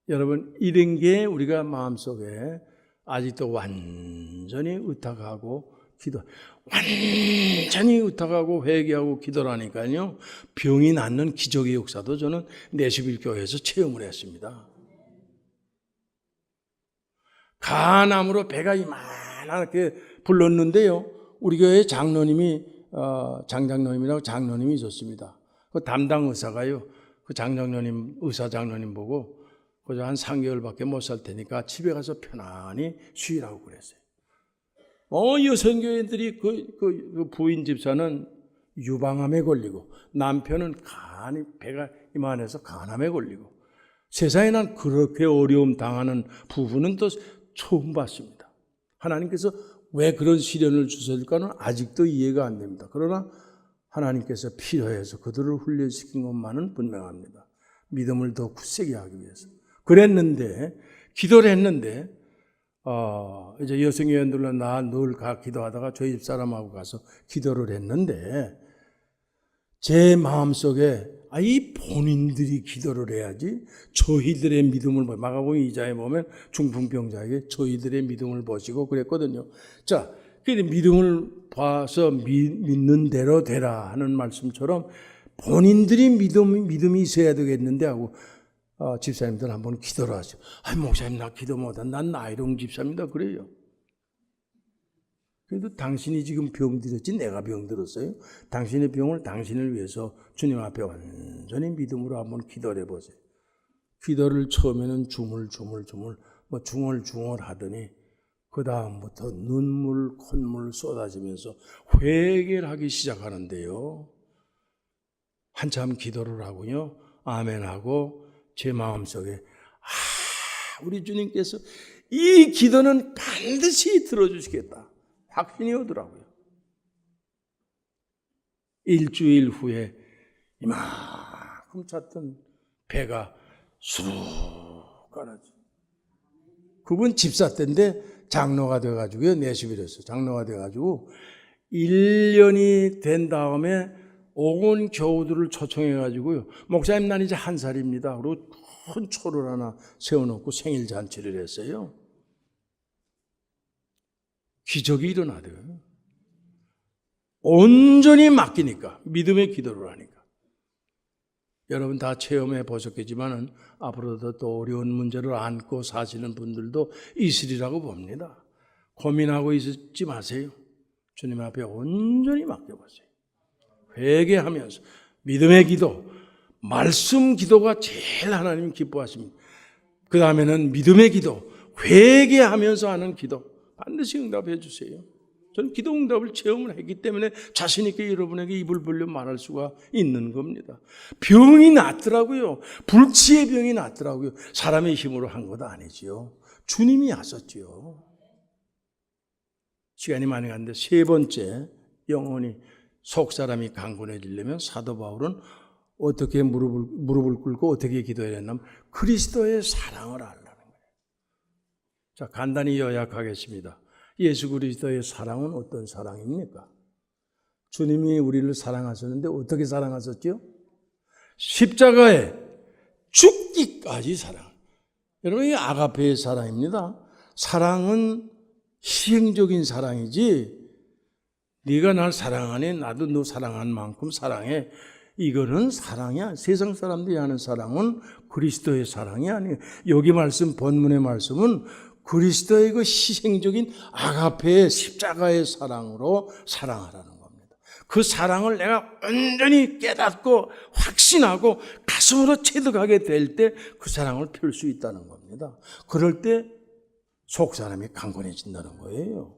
여러분 이런 게 우리가 마음속에 아직도 완전히 의탁하고 완전히 의탁하고 회개하고 기도라니까요. 병이 낫는 기적의 역사도 저는 내시빌 교회에서 체험을 했습니다. 간암으로 배가 이만하게 불렀는데요. 우리 교회 장로님이 장장로님이라고 장로님이 있었습니다. 그 담당 의사가요. 그 장장로님 의사 장로님 보고 그저 한 3개월밖에 못 살 테니까 집에 가서 편안히 쉬라고 그랬어요. 여성교회들이 그 부인 집사는 유방암에 걸리고 남편은 간이 배가 이만해서 간암에 걸리고 세상에 난 그렇게 어려움 당하는 부부는 또 처음 봤습니다. 하나님께서 왜 그런 시련을 주실까는 아직도 이해가 안 됩니다. 그러나 하나님께서 필요해서 그들을 훈련시킨 것만은 분명합니다. 믿음을 더 굳세게 하기 위해서. 그랬는데 기도를 했는데 이제 여성회원들로 나 늘 기도하다가 저희 집 사람하고 가서 기도를 했는데 제 마음속에 이 본인들이 기도를 해야지 저희들의 믿음을 마가복음 2장에 보면 중풍병자에게 저희들의 믿음을 보시고 그랬거든요. 자, 믿음을 봐서 믿는 대로 되라 하는 말씀처럼 본인들이 믿음이 있어야 되겠는데 하고 집사님들 한번 기도를 하죠. 목사님 나 기도 못한 난 나이롱 집사입니다. 그래요. 그래도 당신이 지금 병들었지 내가 병들었어요. 당신의 병을 당신을 위해서 주님 앞에 완전히 믿음으로 한번 기도를 해보세요. 기도를 처음에는 중얼중얼 하더니 그 다음부터 눈물 콧물 쏟아지면서 회개를 하기 시작하는데요. 한참 기도를 하고요. 아멘하고 제 마음속에 우리 주님께서 이 기도는 반드시 들어주시겠다. 확신이 오더라고요. 일주일 후에 이만큼 찼던 배가 수룩 가라지. 그분 집사 때인데 장로가 돼가지고요. 내시빌에서 장로가 돼가지고 1년이 된 다음에 온 교우들을 초청해가지고요. 목사님 난 이제 1살입니다. 그리고 큰 초를 하나 세워놓고 생일 잔치를 했어요. 기적이 일어나더라고요. 온전히 맡기니까 믿음의 기도를 하니까. 여러분 다 체험해 보셨겠지만 앞으로도 또 어려운 문제를 안고 사시는 분들도 있으리라고 봅니다. 고민하고 있지 마세요. 주님 앞에 온전히 맡겨보세요. 회개하면서 믿음의 기도, 말씀 기도가 제일 하나님 기뻐하십니다. 그 다음에는 믿음의 기도, 회개하면서 하는 기도 반드시 응답해 주세요. 저는 기도 응답을 체험을 했기 때문에 자신 있게 여러분에게 입을 벌려 말할 수가 있는 겁니다. 병이 낫더라고요. 불치의 병이 낫더라고요. 사람의 힘으로 한 것도 아니지요. 주님이 하셨지요. 시간이 많이 갔는데 세 번째, 영혼이 속 사람이 강건해지려면 사도 바울은 어떻게 무릎을 꿇고 어떻게 기도해야 했냐면 그리스도의 사랑을 알라는 거예요. 자, 간단히 요약하겠습니다. 예수 그리스도의 사랑은 어떤 사랑입니까? 주님이 우리를 사랑하셨는데 어떻게 사랑하셨죠? 십자가에 죽기까지 사랑. 여러분, 이 아가페의 사랑입니다. 사랑은 시행적인 사랑이지 네가 날 사랑하니 나도 너 사랑한 만큼 사랑해. 이거는 사랑이야. 세상 사람들이 하는 사랑은 그리스도의 사랑이 아니에요. 여기 말씀, 본문의 말씀은 그리스도의 그 희생적인 아가페의 십자가의 사랑으로 사랑하라는 겁니다. 그 사랑을 내가 온전히 깨닫고 확신하고 가슴으로 체득하게 될 때 그 사랑을 펼 수 있다는 겁니다. 그럴 때 속 사람이 강건해진다는 거예요.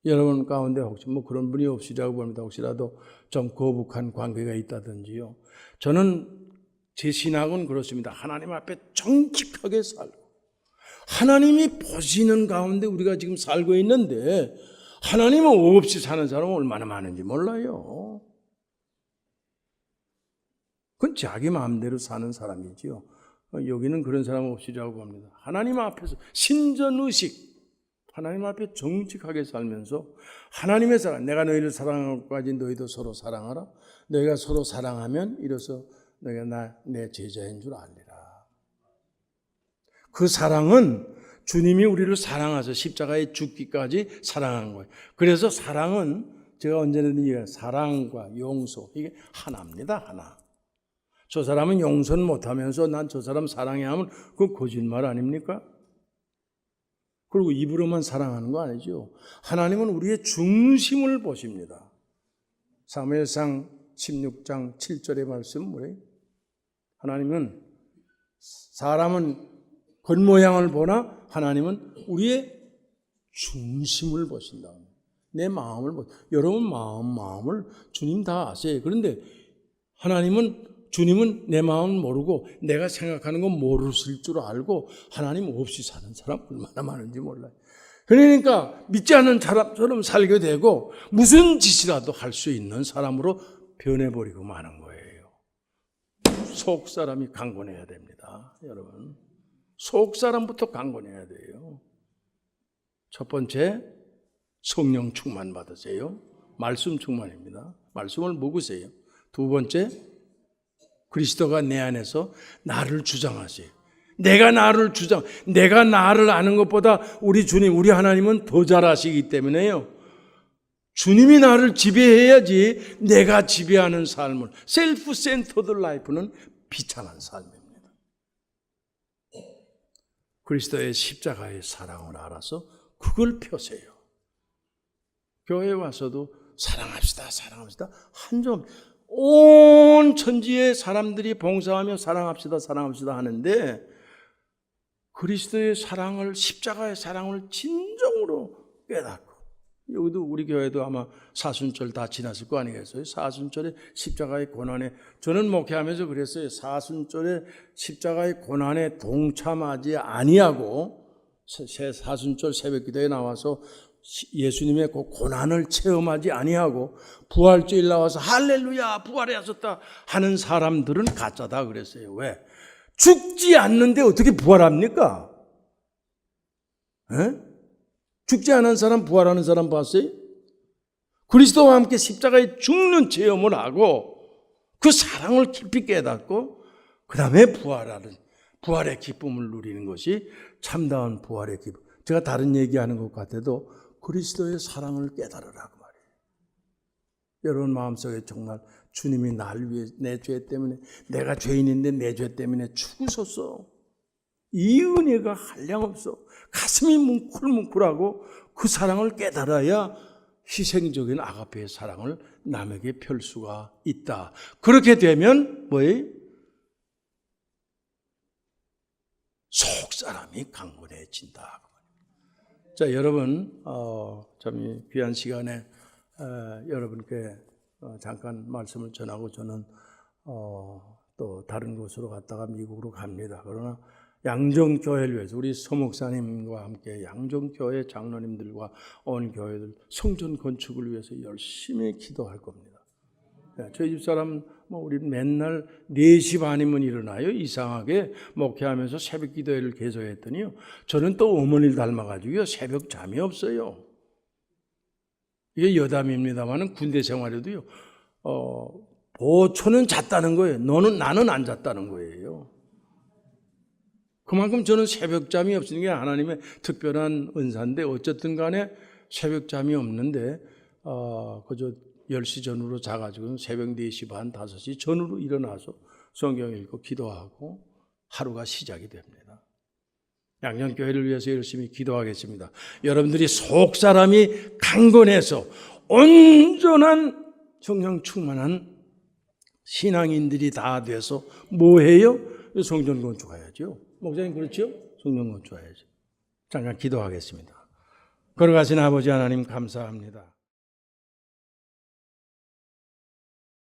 여러분 가운데 혹시 그런 분이 없으리라고 봅니다. 혹시라도 좀 거북한 관계가 있다든지요. 저는 제 신학은 그렇습니다. 하나님 앞에 정직하게 살고 하나님이 보시는 가운데 우리가 지금 살고 있는데 하나님 없이 사는 사람은 얼마나 많은지 몰라요. 그건 자기 마음대로 사는 사람이지요. 여기는 그런 사람 없으리라고 합니다. 하나님 앞에서 신전의식, 하나님 앞에 정직하게 살면서 하나님의 사랑, 내가 너희를 사랑한 것까지 너희도 서로 사랑하라. 너희가 서로 사랑하면 이로써 너희가 내 제자인 줄 알리라. 그 사랑은 주님이 우리를 사랑하셔서 십자가에 죽기까지 사랑한 거예요. 그래서 사랑은 제가 언제든 얘기해요. 사랑과 용서, 이게 하나입니다. 하나. 저 사람은 용서는 못하면서 난 저 사람 사랑해 하면 그건 거짓말 아닙니까? 그리고 입으로만 사랑하는 거 아니죠. 하나님은 우리의 중심을 보십니다. 사무엘상 16장 7절의 말씀 뭐래요? 하나님은 사람은 겉모양을 보나 하나님은 우리의 중심을 보신다. 내 마음을 여러분 마음을 주님 다 아세요. 그런데 주님은 내 마음을 모르고 내가 생각하는 건 모르실 줄 알고 하나님 없이 사는 사람 얼마나 많은지 몰라요. 그러니까 믿지 않는 사람처럼 살게 되고 무슨 짓이라도 할 수 있는 사람으로 변해버리고 마는 거예요. 속 사람이 강건해야 됩니다. 여러분, 속 사람부터 강건해야 돼요. 첫 번째, 성령 충만 받으세요. 말씀 충만입니다. 말씀을 먹으세요. 두 번째, 그리스도가 내 안에서 나를 주장하세요. 내가 나를 아는 것보다 우리 주님, 우리 하나님은 더 잘 아시기 때문에요. 주님이 나를 지배해야지 내가 지배하는 삶을, 셀프 센터드 라이프는 비참한 삶입니다. 그리스도의 십자가의 사랑을 알아서 그걸 펴세요. 교회에 와서도 사랑합시다. 한 점, 온 천지의 사람들이 봉사하며 사랑합시다 하는데 그리스도의 사랑을, 십자가의 사랑을 진정으로 깨닫고, 여기도 우리 교회도 아마 사순절 다 지났을 거 아니겠어요? 사순절의 십자가의 고난에, 저는 목회하면서 그랬어요. 사순절의 십자가의 고난에 동참하지 아니하고 사순절 새벽기도에 나와서 예수님의 그 고난을 체험하지 아니하고 부활주일 나와서 할렐루야 부활하셨다 하는 사람들은 가짜다 그랬어요. 왜? 죽지 않는데 어떻게 부활합니까? 에? 죽지 않은 사람, 부활하는 사람 봤어요? 그리스도와 함께 십자가에 죽는 체험을 하고 그 사랑을 깊이 깨닫고 그 다음에 부활의 기쁨을 누리는 것이 참다운 부활의 기쁨. 제가 다른 얘기하는 것 같아도 그리스도의 사랑을 깨달으라고 말이에요. 여러분 마음속에 정말 주님이 날 위해 내 죄 때문에, 내가 죄인인데 내 죄 때문에 죽으셨어. 이 은혜가 한량없어. 가슴이 뭉클뭉클하고 그 사랑을 깨달아야 희생적인 아가페의 사랑을 남에게 펼 수가 있다. 그렇게 되면 뭐예요? 속 사람이 강건해진다. 자, 여러분, 참 귀한 시간에 여러분께 잠깐 말씀을 전하고 저는 또 다른 곳으로 갔다가 미국으로 갑니다. 그러나 양정교회를 위해서 우리 서목사님과 함께 양정교회 장로님들과 온 교회들 성전 건축을 위해서 열심히 기도할 겁니다. 저희 집사람 우리 맨날 4시 반이면 일어나요. 이상하게 목회하면서 새벽 기도회를 계속했더니요. 저는 또 어머니를 닮아가지고요. 새벽 잠이 없어요. 이게 여담입니다만은 군대 생활에도요. 보초는 잤다는 거예요. 나는 안 잤다는 거예요. 그만큼 저는 새벽잠이 없는 게 하나님의 특별한 은사인데 어쨌든 간에 새벽잠이 없는데 그저 10시 전후로 자가지고 새벽 4시 반, 5시 전후로 일어나서 성경 읽고 기도하고 하루가 시작이 됩니다. 양정교회를 위해서 열심히 기도하겠습니다. 여러분들이 속사람이 강건해서 온전한 성령 충만한 신앙인들이 다 돼서 뭐 해요? 성전 건축해야죠. 목사님 그렇죠? 성령 건축해야죠. 잠깐 기도하겠습니다. 걸어가신 아버지 하나님 감사합니다.